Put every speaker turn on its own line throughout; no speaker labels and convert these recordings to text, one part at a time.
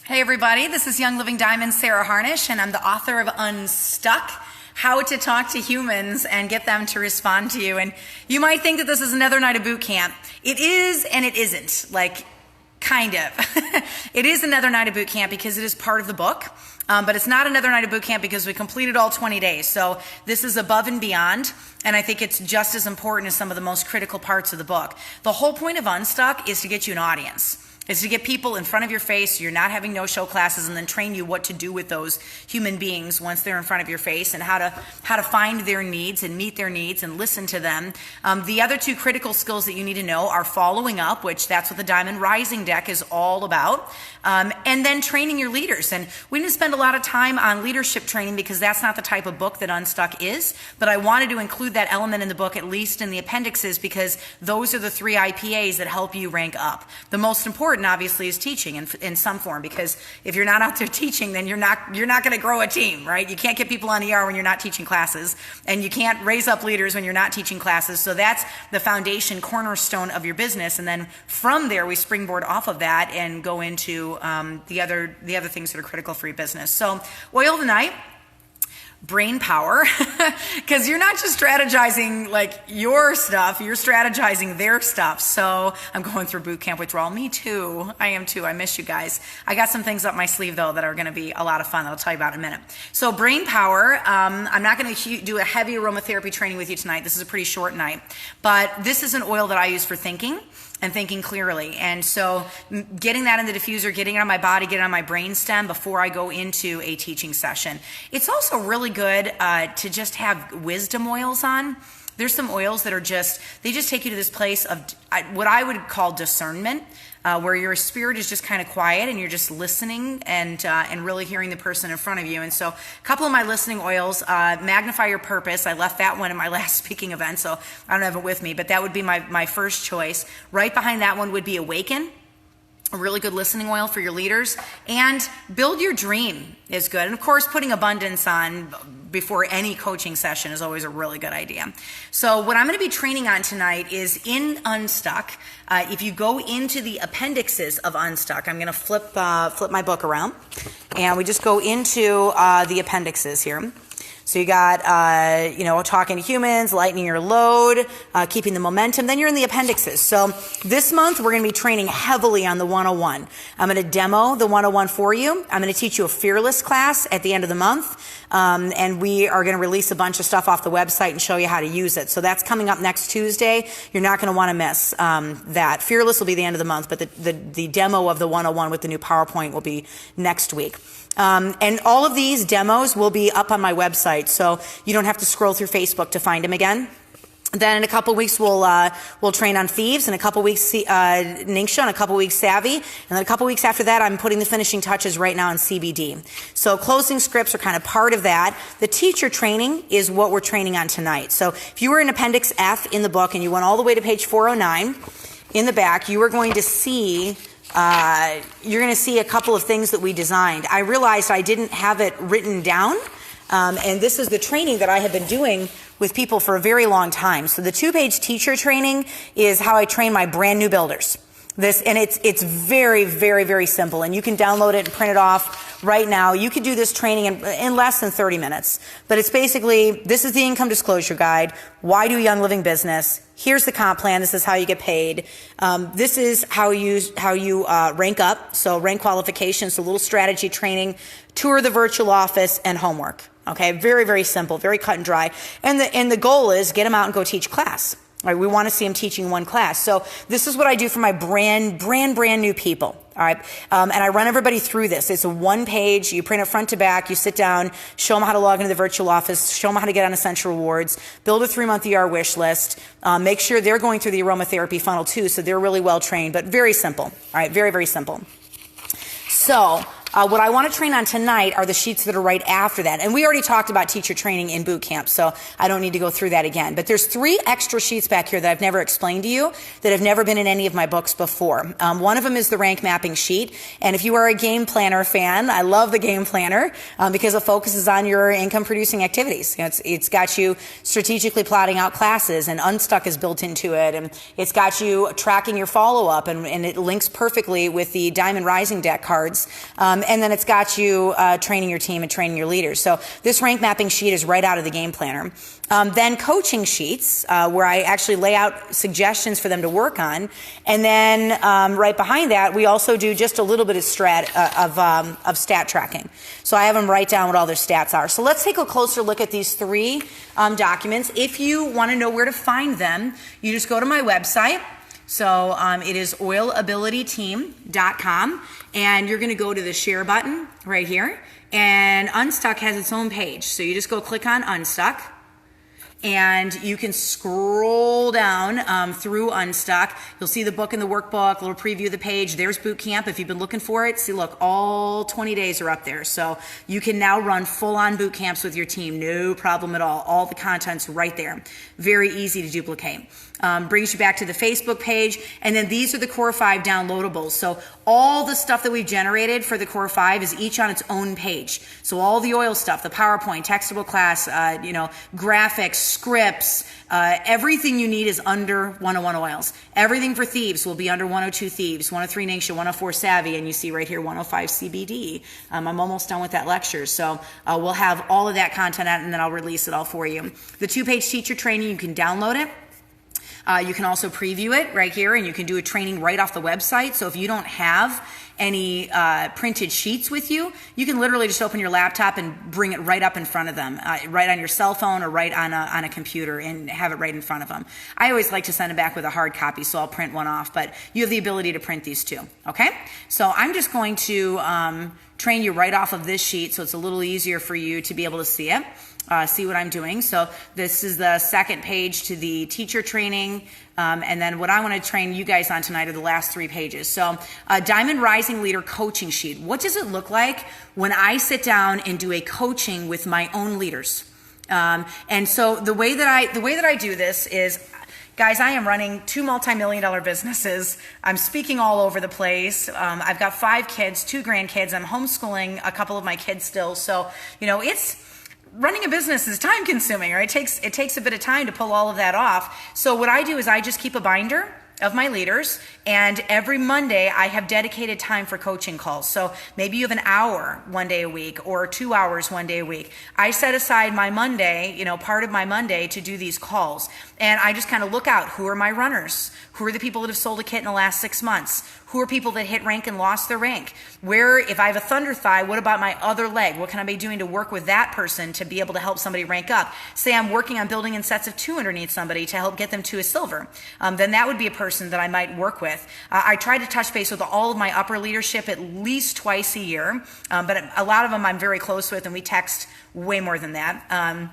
Hey everybody, this is Young Living Diamond Sarah Harnish, and I'm the author of Unstuck, How to Talk to Humans and Get Them to Respond to You. And you might think that this is another night of boot camp. It is and it isn't, kind of. It is another night of boot camp because it is part of the book, but it's not another night of boot camp because we completed all 20 days. So this is above and beyond, and I think it's just as important as some of the most critical parts of the book. The whole point of Unstuck is to get you an audience. Is to get people in front of your face, so you're not having no-show classes, and then train you what to do with those human beings once they're in front of your face, and how to find their needs and meet their needs and listen to them. The other two critical skills that you need to know are following up, which that's what the Diamond Rising deck is all about, and then training your leaders. And we didn't spend a lot of time on leadership training because that's not the type of book that Unstuck is, but I wanted to include that element in the book, at least in the appendixes, because those are the three IPAs that help you rank up. The most important obviously is teaching in some form, because if you're not out there teaching, then you're not going to grow a team, right? You can't get people on ER when you're not teaching classes, and you can't raise up leaders when you're not teaching classes. So that's the foundation, cornerstone of your business, and then from there we springboard off of that and go into the other things that are critical for your business. So oil of the night. Brain power, because you're not just strategizing your stuff, you're strategizing their stuff. So I'm going through boot camp withdrawal. Me too. I am too. I miss you guys. I got some things up my sleeve though that are going to be a lot of fun that I'll tell you about in a minute. So brain power, I'm not going to do a heavy aromatherapy training with you tonight. This is a pretty short night, but this is an oil that I use for thinking and thinking clearly. And so getting that in the diffuser, getting it on my body, getting it on my brain stem before I go into a teaching session. It's also really good to just have wisdom oils on. There's some oils that are they just take you to this place of what I would call discernment, where your spirit is just kind of quiet and you're just listening and really hearing the person in front of you. And so a couple of my listening oils, Magnify Your Purpose. I left that one in my last speaking event, so I don't have it with me, but that would be my first choice. Right behind that one would be Awaken, a really good listening oil for your leaders. And Build Your Dream is good. And of course, putting abundance on before any coaching session is always a really good idea. So what I'm going to be training on tonight is in Unstuck. If you go into the appendixes of Unstuck, I'm going to flip my book around, and we just go into the appendixes here. So you got, talking to humans, lightening your load, keeping the momentum. Then you're in the appendixes. So this month, we're going to be training heavily on the 101. I'm going to demo the 101 for you. I'm going to teach you a fearless class at the end of the month. And we are going to release a bunch of stuff off the website and show you how to use it. So that's coming up next Tuesday. You're not going to want to miss that. Fearless will be the end of the month, but the demo of the 101 with the new PowerPoint will be next week. And all of these demos will be up on my website, so you don't have to scroll through Facebook to find them again. Then in a couple weeks we'll train on Thieves, in a couple weeks Ningxia, in a couple weeks Savvy, and then a couple weeks after that I'm putting the finishing touches right now on CBD. So closing scripts are kind of part of that. The teacher training is what we're training on tonight. So if you were in Appendix F in the book and you went all the way to page 409, in the back you are going to see a couple of things that we designed. I realized I didn't have it written down, and this is the training that I have been doing with people for a very long time. So the 2-page teacher training is how I train my brand new builders. It's very, very, very simple, and you can download it and print it off right now. You could do this training in less than 30 minutes. But it's basically, this is the income disclosure guide. Why do Young Living business? Here's the comp plan. This is how you get paid. This is how you rank up. So rank qualifications, a little strategy training, tour the virtual office, and homework. Okay, very, very simple, very cut and dry. And the goal is get them out and go teach class. All right, we want to see them teaching one class. So this is what I do for my brand new people. All right, and I run everybody through this. It's a 1-page. You print it front to back. You sit down, show them how to log into the virtual office, show them how to get on Essential Rewards, build a 3-month ER wish list, make sure they're going through the aromatherapy funnel too, so they're really well trained, but very simple. All right, very, very simple. So What I want to train on tonight are the sheets that are right after that. And we already talked about teacher training in boot camp, so I don't need to go through that again. But there's 3 extra sheets back here that I've never explained to you, that have never been in any of my books before. One of them is the rank mapping sheet. And if you are a game planner fan, I love the game planner because it focuses on your income producing activities. It's got you strategically plotting out classes, and Unstuck is built into it. And it's got you tracking your follow-up, and it links perfectly with the Diamond Rising deck cards. And then it's got you training your team and training your leaders. So this rank mapping sheet is right out of the game planner. Then coaching sheets, where I actually lay out suggestions for them to work on. And then right behind that, we also do just a little bit of stat tracking. So I have them write down what all their stats are. So let's take a closer look at these 3 documents. If you want to know where to find them, you just go to my website. So it is oilabilityteam.com, and you're going to go to the share button right here, and Unstuck has its own page. So you just go click on Unstuck, and you can scroll down through Unstuck. You'll see the book and the workbook, a little preview of the page. There's boot camp if you've been looking for it. See, look, all 20 days are up there. So you can now run full-on boot camps with your team. No problem at all. All the content's right there. Very easy to duplicate. Brings you back to the Facebook page, and then these are the Core 5 downloadables. So all the stuff that we've generated for the Core 5 is each on its own page. So all the oil stuff, the PowerPoint, textable class, graphics, scripts, everything you need is under 101 Oils. Everything for Thieves will be under 102 Thieves, 103 Nation, 104 Savvy, and you see right here 105 CBD. I'm almost done with that lecture, so we'll have all of that content out, and then I'll release it all for you. The 2-page teacher training, you can download it. You can also preview it right here, and you can do a training right off the website. So if you don't have any printed sheets with you, you can literally just open your laptop and bring it right up in front of them, right on your cell phone or right on a computer, and have it right in front of them. I always like to send it back with a hard copy, so I'll print one off, but you have the ability to print these too, okay? So I'm just going to train you right off of this sheet, so it's a little easier for you to be able to see it. See what I'm doing. So this is the second page to the teacher training. And then what I want to train you guys on tonight are the last 3 pages. So Diamond Rising Leader coaching sheet. What does it look like when I sit down and do a coaching with my own leaders? And so the way that I do this is, guys, I am running 2 multi-million-dollar businesses. I'm speaking all over the place. I've got 5 kids, 2 grandkids. I'm homeschooling a couple of my kids still. So, running a business is time consuming, right? It takes a bit of time to pull all of that off. So what I do is I just keep a binder of my leaders, and every Monday I have dedicated time for coaching calls. So maybe you have an hour one day a week or 2 hours one day a week. I set aside my Monday, part of my Monday to do these calls. And I just kind of look out, who are my runners? Who are the people that have sold a kit in the last 6 months? Who are people that hit rank and lost their rank? If I have a thunder thigh, what about my other leg? What can I be doing to work with that person to be able to help somebody rank up? Say I'm working on building in sets of 2 underneath somebody to help get them to a silver. Then that would be a person that I might work with. I try to touch base with all of my upper leadership at least twice a year, but a lot of them I'm very close with, and we text way more than that.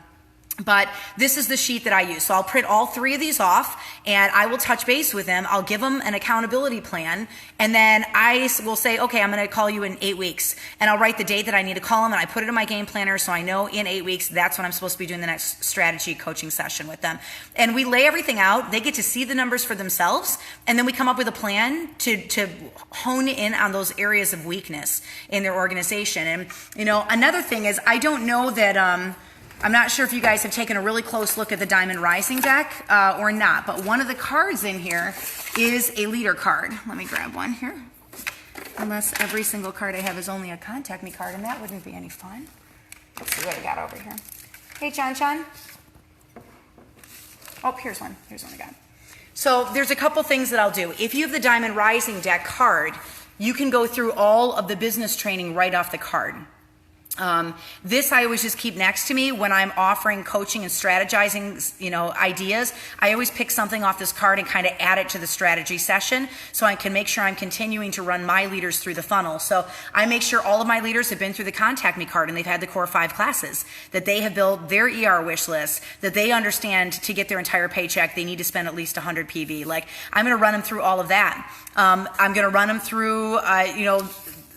But this is the sheet that I use. So I'll print all 3 of these off, and I will touch base with them. I'll give them an accountability plan, and then I will say, okay, I'm going to call you in 8 weeks. And I'll write the date that I need to call them, and I put it in my game planner so I know in 8 weeks that's when I'm supposed to be doing the next strategy coaching session with them. And we lay everything out. They get to see the numbers for themselves, and then we come up with a plan to hone in on those areas of weakness in their organization. And, another thing is, I don't know that... I'm not sure if you guys have taken a really close look at the Diamond Rising deck or not, but one of the cards in here is a leader card. Let me grab one here. Unless every single card I have is only a contact me card, and that wouldn't be any fun. Let's see what I got over here. Hey, Chan. Oh, here's one. Here's one I got. So there's a couple things that I'll do. If you have the Diamond Rising deck card, you can go through all of the business training right off the card. This I always just keep next to me when I'm offering coaching and strategizing, ideas. I always pick something off this card and kind of add it to the strategy session so I can make sure I'm continuing to run my leaders through the funnel. So I make sure all of my leaders have been through the Contact Me card and they've had the Core 5 classes, that they have built their ER wish list, that they understand to get their entire paycheck, they need to spend at least 100 PV. I'm going to run them through all of that. I'm going to run them through,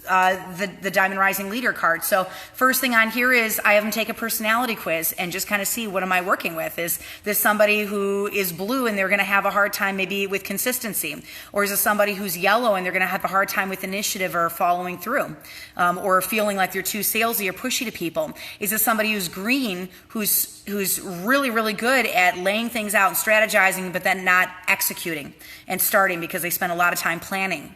the Diamond Rising Leader card. So first thing on here is I have them take a personality quiz and just kind of see, what am I working with? Is this somebody who is blue and they're going to have a hard time maybe with consistency? Or is this somebody who's yellow and they're going to have a hard time with initiative or following through? Or feeling like they're too salesy or pushy to people? Is this somebody who's green, who's really, really good at laying things out and strategizing, but then not executing and starting because they spend a lot of time planning?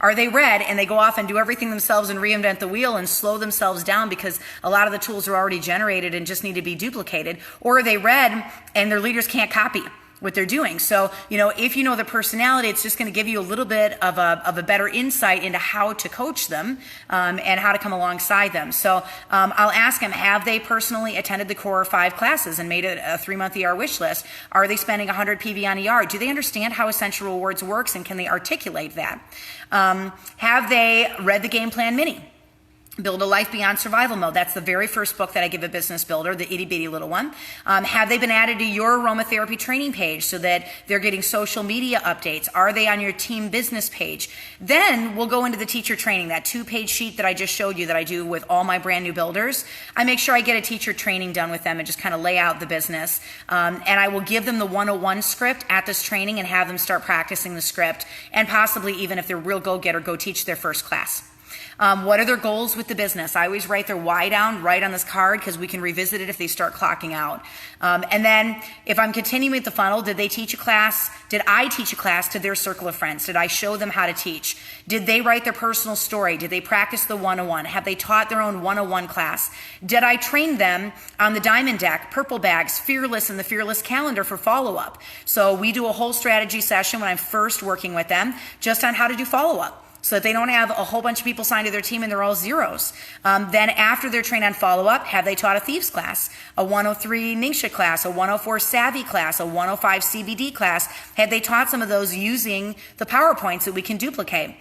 Are they red and they go off and do everything themselves and reinvent the wheel and slow themselves down because a lot of the tools are already generated and just need to be duplicated? Or are they red and their leaders can't copy what they're doing? So, if you know the personality, it's just going to give you a little bit of a better insight into how to coach them and how to come alongside them. So I'll ask them, have they personally attended the core 5 classes and made it a 3-month ER wish list? Are they spending 100 PV on ER? Do they understand how Essential Rewards works, and can they articulate that? Have they read the Game Plan Mini? Build a Life Beyond Survival Mode. That's the very first book that I give a business builder, the itty bitty little one. Have they been added to your aromatherapy training page so that they're getting social media updates? Are they on your team business page? Then we'll go into the teacher training, that 2-page sheet that I just showed you that I do with all my brand new builders. I make sure I get a teacher training done with them and just kind of lay out the business. And I will give them the 101 script at this training and have them start practicing the script, and possibly even if they're real go-getter, go teach their first class. What are their goals with the business? I always write their why down right on this card because we can revisit it if they start clocking out. And then if I'm continuing with the funnel, did they teach a class? Did I teach a class to their circle of friends? Did I show them how to teach? Did they write their personal story? Did they practice the 101? Have they taught their own 101 class? Did I train them on the Diamond Deck, Purple Bags, Fearless, and the Fearless Calendar for follow-up? So we do a whole strategy session when I'm first working with them just on how to do follow-up, so that they don't have a whole bunch of people signed to their team and they're all zeros. Then after they're trained on follow-up, have they taught a Thieves class, a 103 Ningxia class, a 104 Savvy class, a 105 CBD class? Have they taught some of those using the PowerPoints that we can duplicate?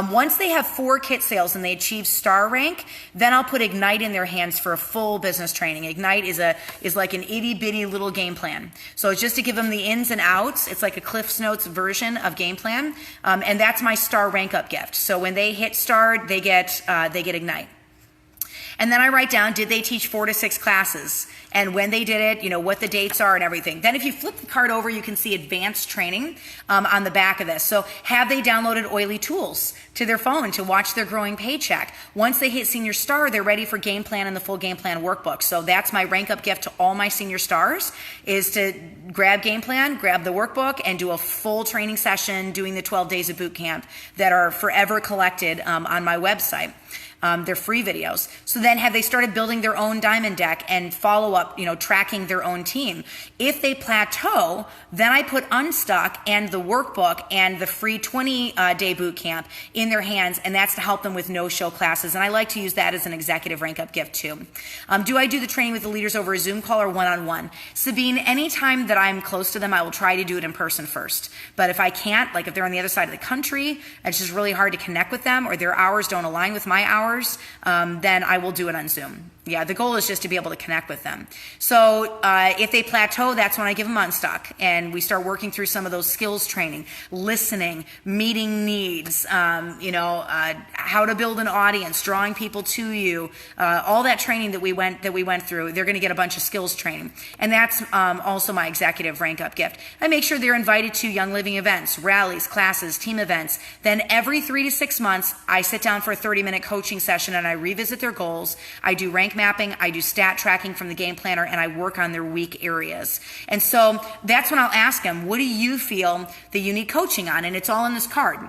Once they have 4 kit sales and they achieve star rank, then I'll put Ignite in their hands for a full business training. Ignite is like an itty bitty little game plan. So it's just to give them the ins and outs. It's like a Cliff's Notes version of game plan. And that's my star rank up gift. So when they hit star, they get Ignite. And then I write down, did they teach 4 to 6 classes? And when they did it, what the dates are and everything. Then if you flip the card over, you can see advanced training on the back of this. So have they downloaded Oily Tools to their phone to watch their growing paycheck? Once they hit senior star, they're ready for game plan and the full game plan workbook. So that's my rank up gift to all my senior stars, is to grab game plan, grab the workbook, and do a full training session doing the 12 days of boot camp that are forever collected on my website. They're free videos. So then have they started building their own Diamond Deck and follow up, tracking their own team? If they plateau, then I put Unstuck and the workbook and the free 20-day boot camp in their hands, and that's to help them with no-show classes. And I like to use that as an executive rank-up gift too. Do I do the training with the leaders over a Zoom call or one-on-one? Sabine, anytime that I'm close to them, I will try to do it in person first. But if I can't, like if they're on the other side of the country, it's just really hard to connect with them, or their hours don't align with my hours, then I will do it on Zoom. Yeah, the goal is just to be able to connect with them. So if they plateau, that's when I give them Unstuck, and we start working through some of those skills training, listening, meeting needs, how to build an audience, drawing people to you, all that training that we went through. They're going to get a bunch of skills training, and that's also my executive rank up gift. I make sure they're invited to Young Living events, rallies, classes, team events. Then every 3 to 6 months, I sit down for a 30-minute coaching session and I revisit their goals. I do rank mapping, I do stat tracking from the game planner, and I work on their weak areas. And so that's when I'll ask them, what do you feel that you need coaching on? And it's all in this card.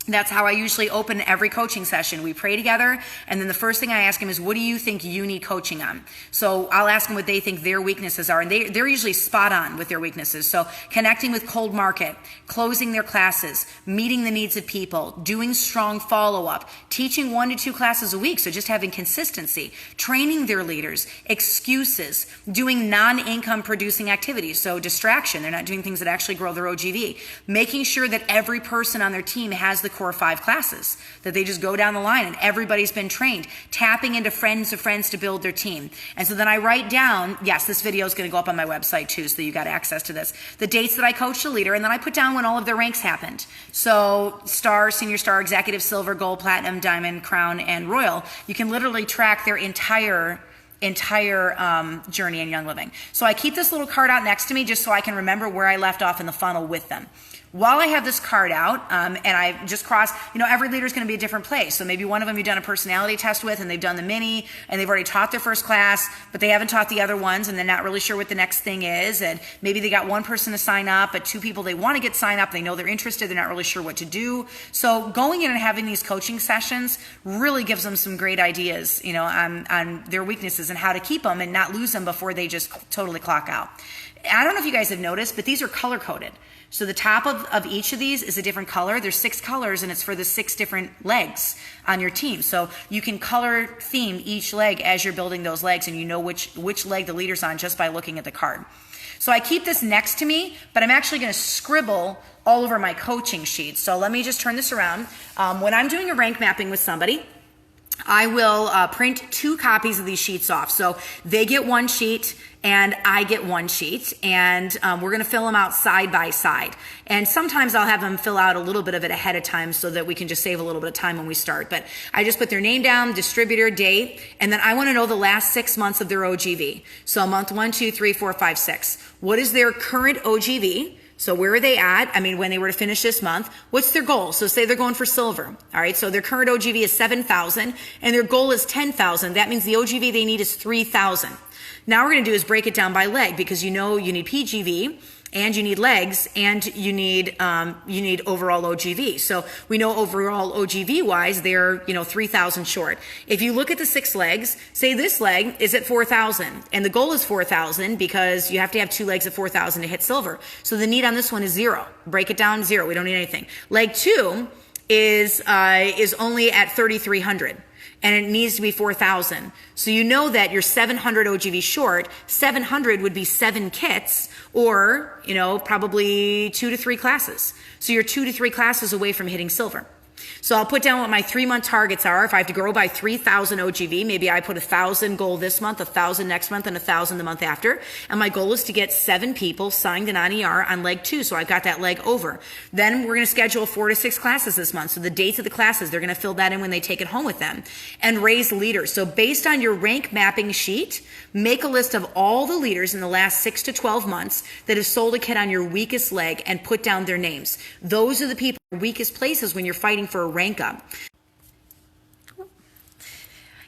That's how I usually open every coaching session. We pray together, and then the first thing I ask them is, what do you think you need coaching on? So I'll ask them what they think their weaknesses are, and they're usually spot on with their weaknesses. So connecting with cold market, closing their classes, meeting the needs of people, doing strong follow-up, teaching 1 to 2 classes a week, so just having consistency, training their leaders, excuses, doing non-income producing activities, so distraction, they're not doing things that actually grow their OGV, making sure that every person on their team has the 4 or 5 classes that they just go down the line and everybody's been trained, tapping into friends of friends to build their team. And so then I write down, yes, this video is going to go up on my website too, so you got access to this, the dates that I coached a leader, and then I put down when all of their ranks happened. So star, senior star, executive, silver, gold, platinum, diamond, crown, and royal. You can literally track their entire journey in Young Living. So I keep this little card out next to me just so I can remember where I left off in the funnel with them. While I have this card out, and I just cross, every leader is going to be a different place. So maybe one of them you've done a personality test with and they've done the mini and they've already taught their first class, but they haven't taught the other ones and they're not really sure what the next thing is. And maybe they got one person to sign up, but 2 people they want to get signed up. They know they're interested. They're not really sure what to do. So going in and having these coaching sessions really gives them some great ideas, on their weaknesses and how to keep them and not lose them before they just totally clock out. I don't know if you guys have noticed, but these are color coded. So the top of each of these is a different color. There's 6 colors and it's for the 6 different legs on your team. So you can color theme each leg as you're building those legs and you know which leg the leader's on just by looking at the card. So I keep this next to me, but I'm actually going to scribble all over my coaching sheet. So let me just turn this around. When I'm doing a rank mapping with somebody, I will print 2 copies of these sheets off. So they get 1 sheet and I get 1 sheet, and we're going to fill them out side by side. And sometimes I'll have them fill out a little bit of it ahead of time so that we can just save a little bit of time when we start. But I just put their name down, distributor, date, and then I want to know the last 6 months of their OGV. So month 1, 2, 3, 4, 5, 6. What is their current OGV? So where are they at? When they were to finish this month, what's their goal? So say they're going for silver. All right. So their current OGV is 7,000 and their goal is 10,000. That means the OGV they need is 3,000. Now we're going to do is break it down by leg because you need PGV and you need legs and you need overall OGV. So we know overall OGV wise, they're, 3,000 short. If you look at the 6 legs, say this leg is at 4,000 and the goal is 4,000 because you have to have 2 legs at 4,000 to hit silver. So the need on this one is 0. Break it down 0. We don't need anything. Leg 2 is only at 3,300. And it needs to be 4,000. So you know that you're 700 OGV short. 700 would be 7 kits or, probably 2 to 3 classes. So you're 2 to 3 classes away from hitting silver. So I'll put down what my 3-month targets are. If I have to grow by 3,000 OGV, maybe I put 1,000 goal this month, 1,000 next month, and 1,000 the month after. And my goal is to get 7 people signed and on ER on leg 2. So I've got that leg over. Then we're going to schedule 4 to 6 classes this month. So the dates of the classes, they're going to fill that in when they take it home with them. And raise leaders. So based on your rank mapping sheet, make a list of all the leaders in the last 6 to 12 months that have sold a kit on your weakest leg and put down their names. Those are the people weakest places when you're fighting for a rank up.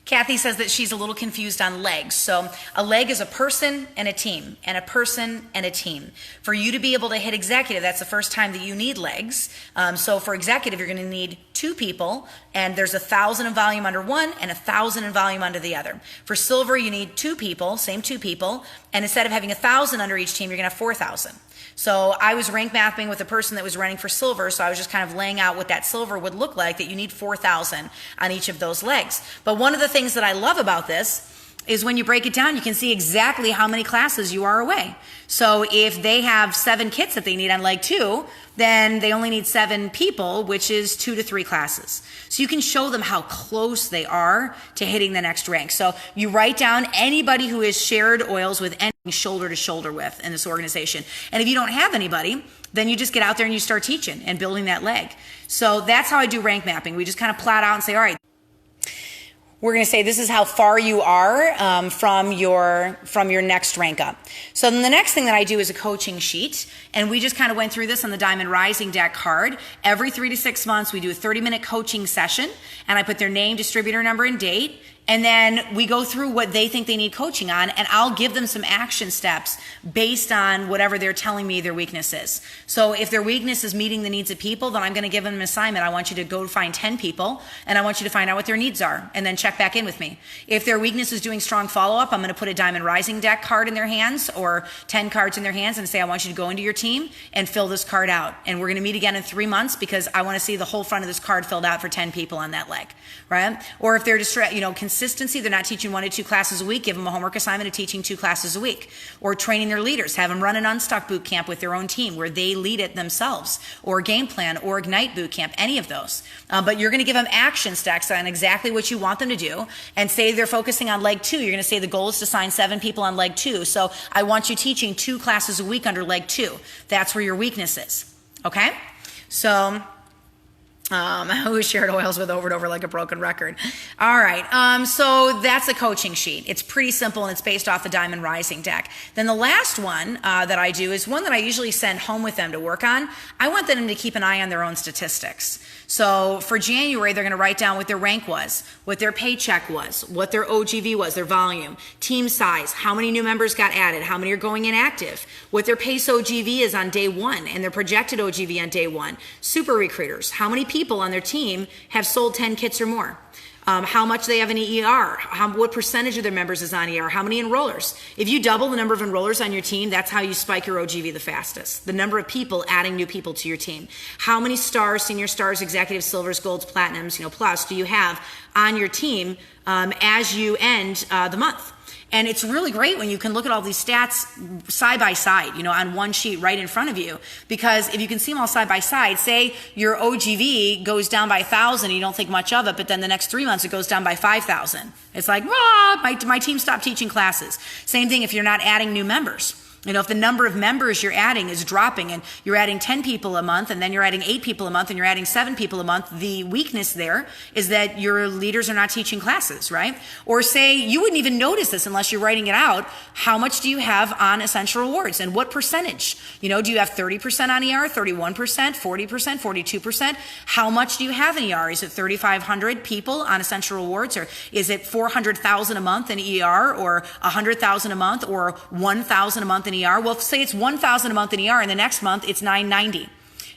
Kathy says that she's a little confused on legs. So a leg is a person and a team, and a person and a team. For you to be able to hit executive, that's the first time that you need legs. So for executive, you're going to need 2 people, and there's 1,000 in volume under one and 1,000 in volume under the other. For silver, you need 2 people, same 2 people, and instead of having 1,000 under each team, you're going to have 4,000. So I was rank mapping with a person that was running for silver, so I was just kind of laying out what that silver would look like, that you need 4,000 on each of those legs. But one of the things that I love about this is when you break it down, you can see exactly how many classes you are away. So if they have 7 kits that they need on leg 2, then they only need 7 people, which is 2 to 3 classes. So you can show them how close they are to hitting the next rank. So you write down anybody who is shared oils with anything shoulder to shoulder with in this organization. And if you don't have anybody, then you just get out there and you start teaching and building that leg. So that's how I do rank mapping. We just kind of plot out and say, all right, we're going to say this is how far you are from your next rank up. So then the next thing that I do is a coaching sheet, and we just kind of went through this on the Diamond Rising deck card. Every 3 to 6 months, we do a 30-minute coaching session, and I put their name, distributor number, and date. And then we go through what they think they need coaching on, and I'll give them some action steps based on whatever they're telling me their weakness is. So if their weakness is meeting the needs of people, then I'm going to give them an assignment. I want you to go find 10 people, and I want you to find out what their needs are, and then check back in with me. If their weakness is doing strong follow-up, I'm going to put a Diamond Rising deck card in their hands or 10 cards in their hands and say, I want you to go into your team and fill this card out. And we're going to meet again in 3 months because I want to see the whole front of this card filled out for 10 people on that leg, right? Or if they're just, consistency. They're not teaching 1 to 2 classes a week. Give them a homework assignment of teaching 2 classes a week. Or training their leaders. Have them run an Unstuck boot camp with their own team where they lead it themselves. Or game plan or Ignite boot camp, any of those. But you're going to give them action stacks on exactly what you want them to do. And say they're focusing on leg 2. You're going to say the goal is to sign 7 people on leg 2. So I want you teaching 2 classes a week under leg 2. That's where your weakness is. Okay? So who shared oils with over and over like a broken record? All right. So that's a coaching sheet. It's pretty simple and it's based off the Diamond Rising deck. Then the last one that I do is one that I usually send home with them to work on. I want them to keep an eye on their own statistics. So for January, they're going to write down what their rank was, what their paycheck was, what their OGV was, their volume, team size, how many new members got added, how many are going inactive, what their pace OGV is on day 1 and their projected OGV on day 1, super recruiters, how many people on their team have sold 10 kits or more. How much they have in ER, what percentage of their members is on ER, how many enrollers. If you double the number of enrollers on your team, that's how you spike your OGV the fastest. The number of people adding new people to your team. How many stars, senior stars, executive silvers, golds, platinums, plus do you have on your team as you end the month? And it's really great when you can look at all these stats side by side, on one sheet right in front of you. Because if you can see them all side by side, say your OGV goes down by 1,000 and you don't think much of it, but then the next 3 months it goes down by 5,000. It's like, my team stopped teaching classes. Same thing if you're not adding new members. If the number of members you're adding is dropping and you're adding 10 people a month and then you're adding 8 people a month and you're adding 7 people a month, the weakness there is that your leaders are not teaching classes, right? Or say you wouldn't even notice this unless you're writing it out. How much do you have on essential rewards and what percentage? Do you have 30% on ER, 31%, 40%, 42%? How much do you have in ER? Is it 3,500 people on essential rewards, or is it 400,000 a month in ER, or 100,000 a month, or 1,000 a month in ER? Well, say it's 1,000 a month in ER, and the next month it's 990,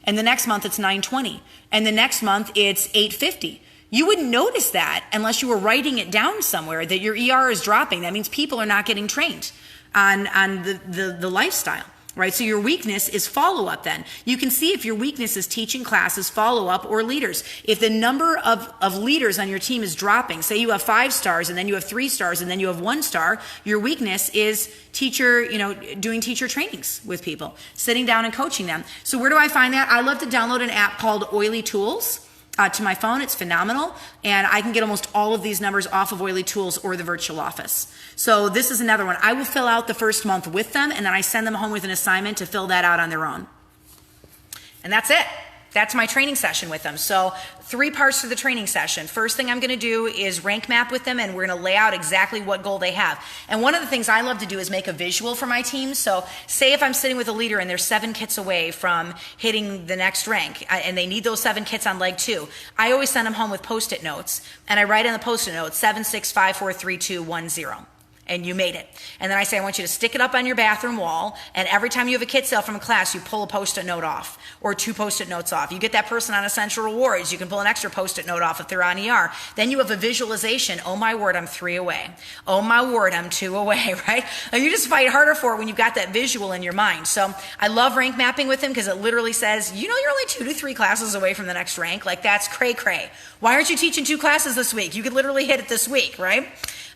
and the next month it's 920, and the next month it's 850. You wouldn't notice that unless you were writing it down somewhere that your ER is dropping. That means people are not getting trained on the lifestyle. Right? So your weakness is follow-up then. You can see if your weakness is teaching classes, follow-up, or leaders. If the number of leaders on your team is dropping, say you have 5 stars and then you have 3 stars and then you have 1 star, your weakness is doing teacher trainings with people, sitting down and coaching them. So where do I find that? I love to download an app called Oily Tools. To my phone. It's phenomenal. And I can get almost all of these numbers off of Oily Tools or the virtual office. So this is another one. I will fill out the first month with them, and then I send them home with an assignment to fill that out on their own. And that's it. That's my training session with them. So 3 parts to the training session. First thing I'm going to do is rank map with them, and we're going to lay out exactly what goal they have. And one of the things I love to do is make a visual for my team. So say if I'm sitting with a leader and they're 7 kits away from hitting the next rank, and they need those 7 kits on leg 2, I always send them home with Post-it notes, and I write on the Post-it note 7, 6, 5, 4, 3, 2, 1, 0. And you made it. And then I say, I want you to stick it up on your bathroom wall, and every time you have a kit sale from a class, you pull a Post-it note off, or 2 Post-it notes off. You get that person on Essential Rewards, you can pull an extra Post-it note off if they're on ER. Then you have a visualization. Oh my word, I'm 3 away. Oh my word, I'm 2 away, right? And you just fight harder for it when you've got that visual in your mind. So I love rank mapping with them because it literally says, you're only 2 to 3 classes away from the next rank. Like, that's cray-cray. Why aren't you teaching 2 classes this week? You could literally hit it this week, right?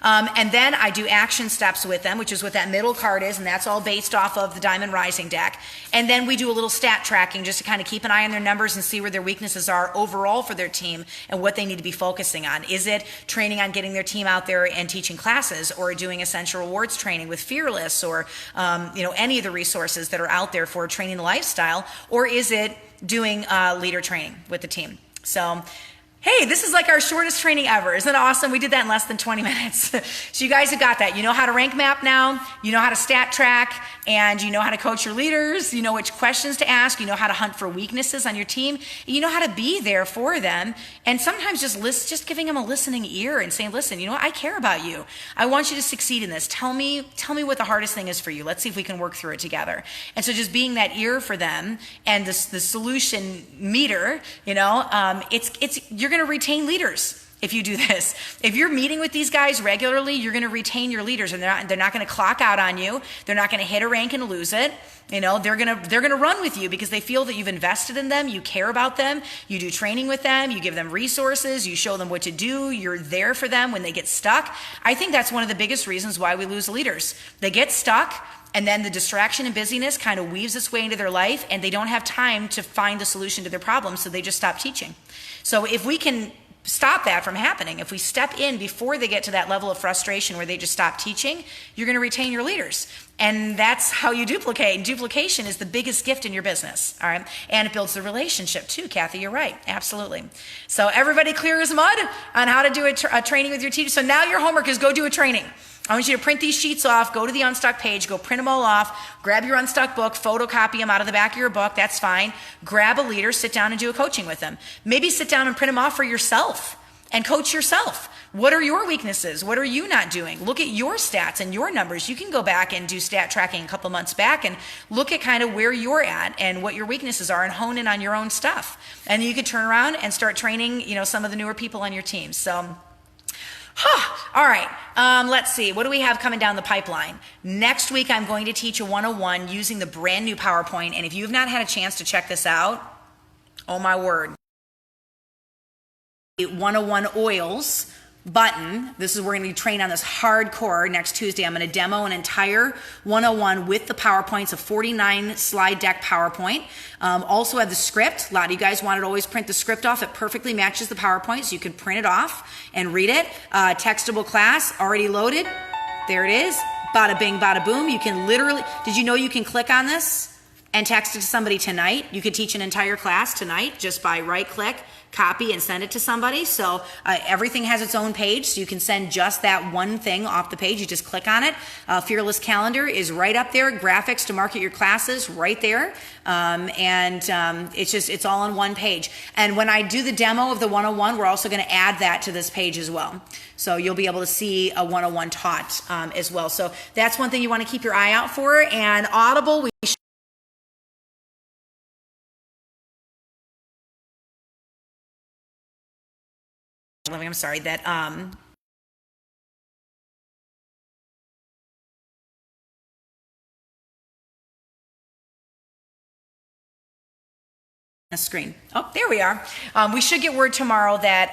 And then I do action steps with them, which is what that middle card is, and that's all based off of the Diamond Rising deck. And then we do a little stat tracking just to kind of keep an eye on their numbers and see where their weaknesses are overall for their team and what they need to be focusing on. Is it training on getting their team out there and teaching classes, or doing Essential Rewards training with Fearless, or any of the resources that are out there for training the lifestyle, or is it doing leader training with the team? So hey, this is like our shortest training ever. Isn't it awesome? We did that in less than 20 minutes. So you guys have got that. You know how to rank map now. You know how to stat track, and you know how to coach your leaders. You know which questions to ask. You know how to hunt for weaknesses on your team. You know how to be there for them. And sometimes just giving them a listening ear and saying, listen, I care about you. I want you to succeed in this. Tell me what the hardest thing is for you. Let's see if we can work through it together. And so just being that ear for them and the solution meter, you're going to retain leaders. if you do this. If you're meeting with these guys regularly, you're going to retain your leaders, and they're not going to clock out on you. They're not going to hit a rank and lose it. You know, they're going to run with you because they feel that you've invested in them, you care about them, you do training with them, you give them resources, you show them what to do, you're there for them when they get stuck. I think that's one of the biggest reasons why we lose leaders. They get stuck, and then the distraction and busyness kind of weaves its way into their life, and they don't have time to find the solution to their problems, so they just stop teaching. So if we can stop that from happening, if we step in before they get to that level of frustration where they just stop teaching, you're going to retain your leaders. And that's how you duplicate. And duplication is the biggest gift in your business, all right? And it builds the relationship too, Kathy, you're right, absolutely. So everybody clear as mud on how to do a training with your teacher. So now your homework is go do a training. I want you to print these sheets off, go to the Unstuck page, go print them all off, grab your Unstuck book, photocopy them out of the back of your book, that's fine. Grab a leader, sit down and do a coaching with them. Maybe sit down and print them off for yourself and coach yourself. What are your weaknesses? What are you not doing? Look at your stats and your numbers. You can go back and do stat tracking a couple months back and look at kind of where you're at and what your weaknesses are and hone in on your own stuff. And you can turn around and start training, you know, some of the newer people on your team. So, all right, let's see. What do we have coming down the pipeline? Next week, I'm going to teach a 101 using the brand new PowerPoint. And if you have not had a chance to check this out, oh my word. 101 oils button. This is where we're going to train on this hardcore next Tuesday. I'm going to demo an entire 101 with the PowerPoints, a 49 slide deck PowerPoint. Also have the script. A lot of you guys wanted to always print the script off. It perfectly matches the PowerPoint, so you can print it off and read it. Textable class already loaded. There it is. Bada bing, bada boom. You can literally, did you know you can click on this and text it to somebody tonight? You could teach an entire class tonight just by right click, copy, and send it to somebody. So everything has its own page, so you can send just that one thing off the page. You just click on it. Fearless Calendar is right up there. Graphics to market your classes right there. It's all on one page. And when I do the demo of the 101, we're also going to add that to this page as well. So you'll be able to see a 101 taught as well. So that's one thing you want to keep your eye out for. And Audible, I'm sorry, that a screen. Oh, there we are. We should get word tomorrow that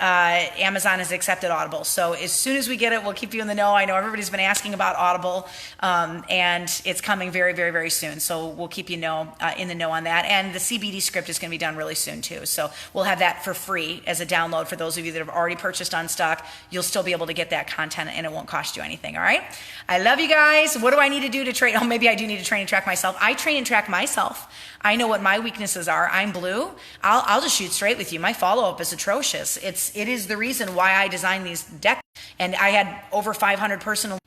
Amazon has accepted Audible. So as soon as we get it, we'll keep you in the know. I know everybody's been asking about Audible, and it's coming very, very, very soon. So we'll keep you in the know on that. And the CBD script is going to be done really soon too. So we'll have that for free as a download for those of you that have already purchased Unstuck. You'll still be able to get that content, and it won't cost you anything. All right. I love you guys. What do I need to do to train? Oh, maybe I do need to train and track myself. I train and track myself. I know what my weaknesses are. I'm blue. I'll just shoot straight with you. My follow-up is atrocious. It is the reason why I designed these decks. And I had over 500 personal.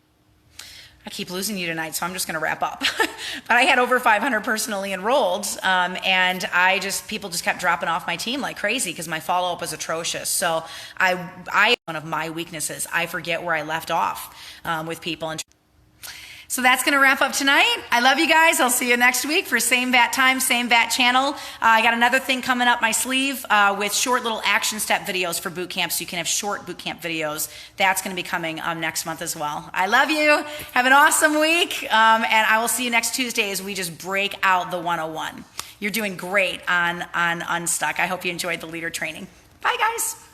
I keep losing you tonight, so I'm just going to wrap up. But I had over 500 personally enrolled, and people just kept dropping off my team like crazy because my follow-up was atrocious. So I one of my weaknesses. I forget where I left off with people. And so that's going to wrap up tonight. I love you guys. I'll see you next week for same bat time, same bat channel. I got another thing coming up my sleeve with short little action step videos for boot camp, so you can have short boot camp videos. That's going to be coming next month as well. I love you. Have an awesome week, and I will see you next Tuesday as we just break out the 101. You're doing great on Unstuck. I hope you enjoyed the leader training. Bye, guys.